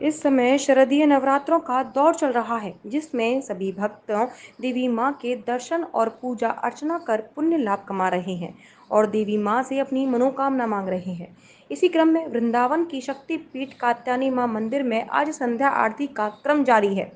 इस समय शारदीय नवरात्रों का दौर चल रहा है, जिसमें सभी भक्तों देवी मां के दर्शन और पूजा अर्चना कर पुण्य लाभ कमा रहे हैं और देवी मां से अपनी मनोकामना मांग रहे हैं। इसी क्रम में वृंदावन की शक्तिपीठ कात्यायनी मां मंदिर में आज संध्या आरती का क्रम जारी है।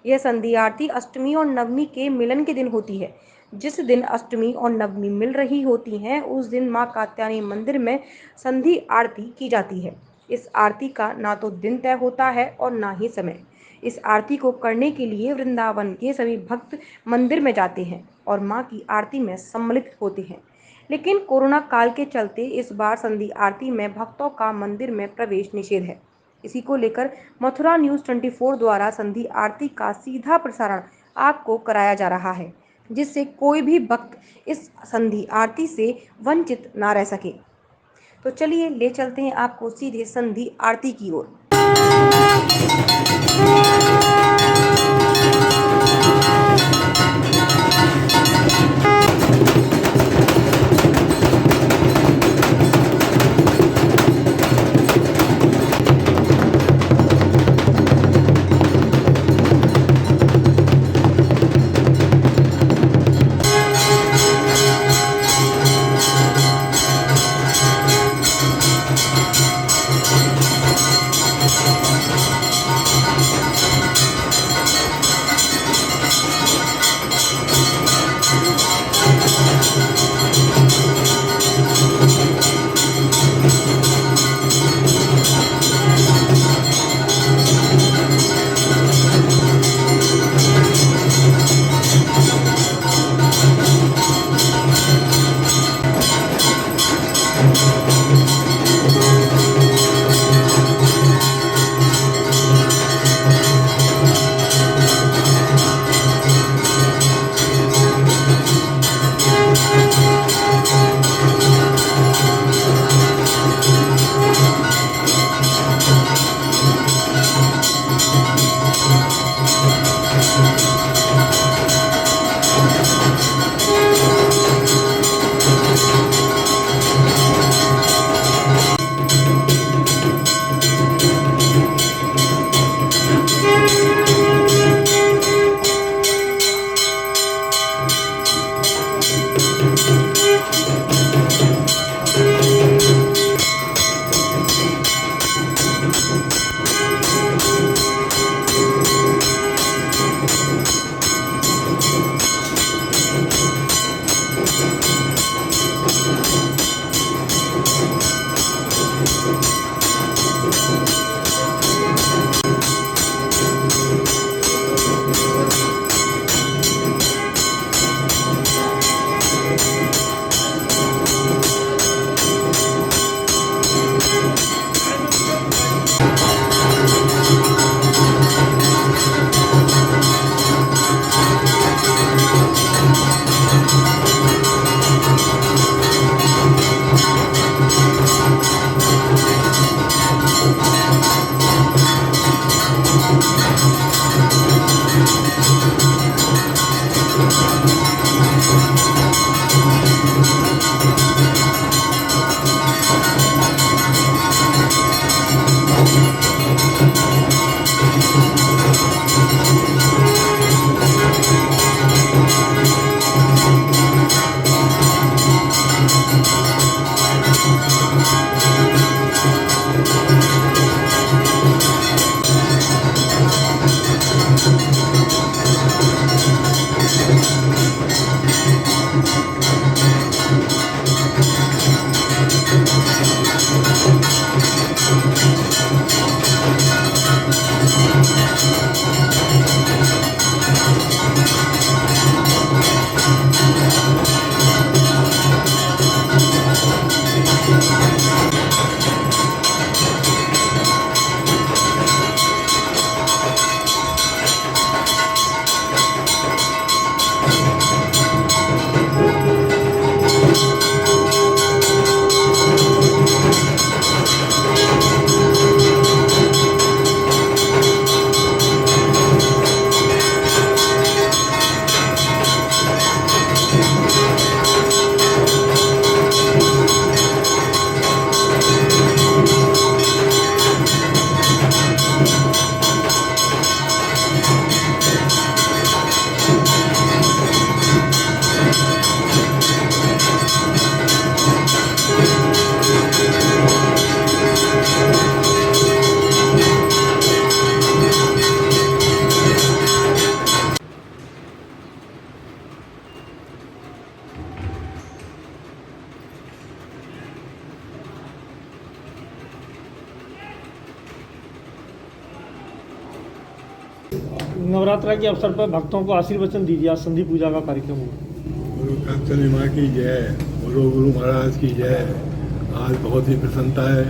यह संध्या आरती अष्टमी और नवमी के मिलन के दिन होती है। जिस दिन अष्टमी और नवमी मिल रही होती हैं, उस दिन मां कात्यायनी मंदिर में संधि आरती की जाती है। इस आरती का ना तो दिन तय होता है और ना ही समय। इस आरती को करने के लिए वृंदावन के सभी भक्त मंदिर में जाते हैं और मां की आरती में सम्मिलित होते हैं। लेकिन कोरोना काल के चलते इस बार संधि आरती में भक्तों का मंदिर में प्रवेश निषेध है। इसी को लेकर मथुरा न्यूज़ 24 द्वारा संधि आरती का सीधा प्रसारण आपको कराया जा रहा है, जिससे कोई भी भक्त इस संधि आरती से वंचित ना रह सके। तो चलिए ले चलते हैं आपको सीधे संधि आरती की ओर। नवरात्रा के अवसर पर भक्तों को आशीर्वचन दीजिए। आज संधि पूजा का कार्यक्रम हुआ। गुरु कात्यायनी माँ की जय, बोलो गुरु महाराज की जय। आज बहुत ही प्रसन्नता है,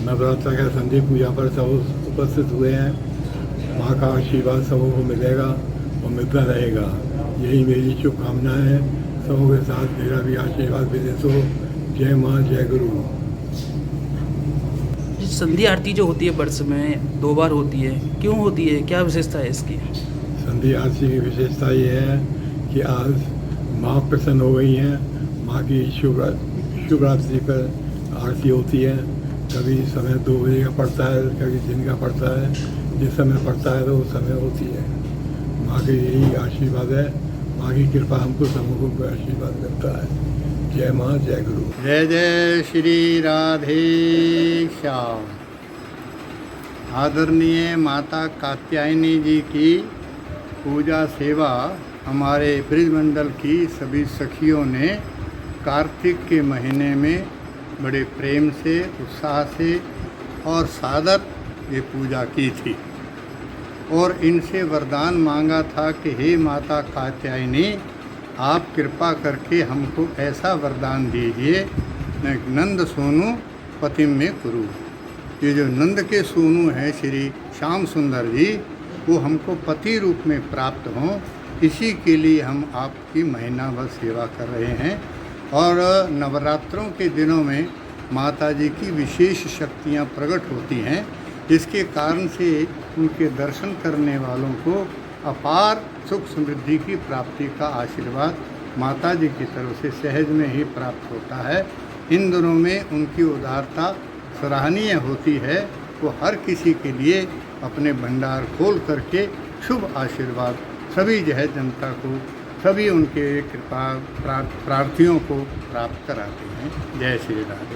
नवरात्रा के संधि पूजा पर सब उपस्थित हुए हैं। माँ का आशीर्वाद सबों को मिलेगा और मिलता रहेगा, यही मेरी शुभकामना है। सबों के साथ मेरा भी आशीर्वाद विदेश हो। जय माँ, जय गुरु। संधि आरती जो होती है वर्ष में 2 बार होती है, क्यों होती है, क्या विशेषता है इसकी? संधि आरती की विशेषता ये है कि आज माँ प्रसन्न हो गई हैं। माँ की शिवरात्रि पर आरती होती है। कभी समय 2 बजे का पड़ता है, कभी दिन का पड़ता है। जिस समय पड़ता है तो उस समय होती है। माँ के यही आशीर्वाद है, माँ की कृपा हमको सबों को आशीर्वाद मिलता है। जय माँ, जय गुरु। जय जय श्री राधे श्याम। आदरणीय माता कात्यायनी जी की पूजा सेवा हमारे ब्रजमंडल की सभी सखियों ने कार्तिक के महीने में बड़े प्रेम से, उत्साह से और सादर ये पूजा की थी और इनसे वरदान मांगा था कि हे माता कात्यायनी, आप कृपा करके हमको ऐसा वरदान दीजिए मैं नंद सोनू पतिम में करूँ। ये जो नंद के सोनू हैं श्री श्याम सुंदर जी, वो हमको पति रूप में प्राप्त हों, इसी के लिए हम आपकी महीना भर सेवा कर रहे हैं। और नवरात्रों के दिनों में माता जी की विशेष शक्तियाँ प्रकट होती हैं, जिसके कारण से उनके दर्शन करने वालों को अपार सुख समृद्धि की प्राप्ति का आशीर्वाद माता जी की तरफ से सहज में ही प्राप्त होता है। इन दिनों में उनकी उदारता सराहनीय होती है। वो हर किसी के लिए अपने भंडार खोल करके शुभ आशीर्वाद सभी जय जनता को, सभी उनके कृपा प्रार्थियों को प्राप्त कराते हैं। जय श्री राधे।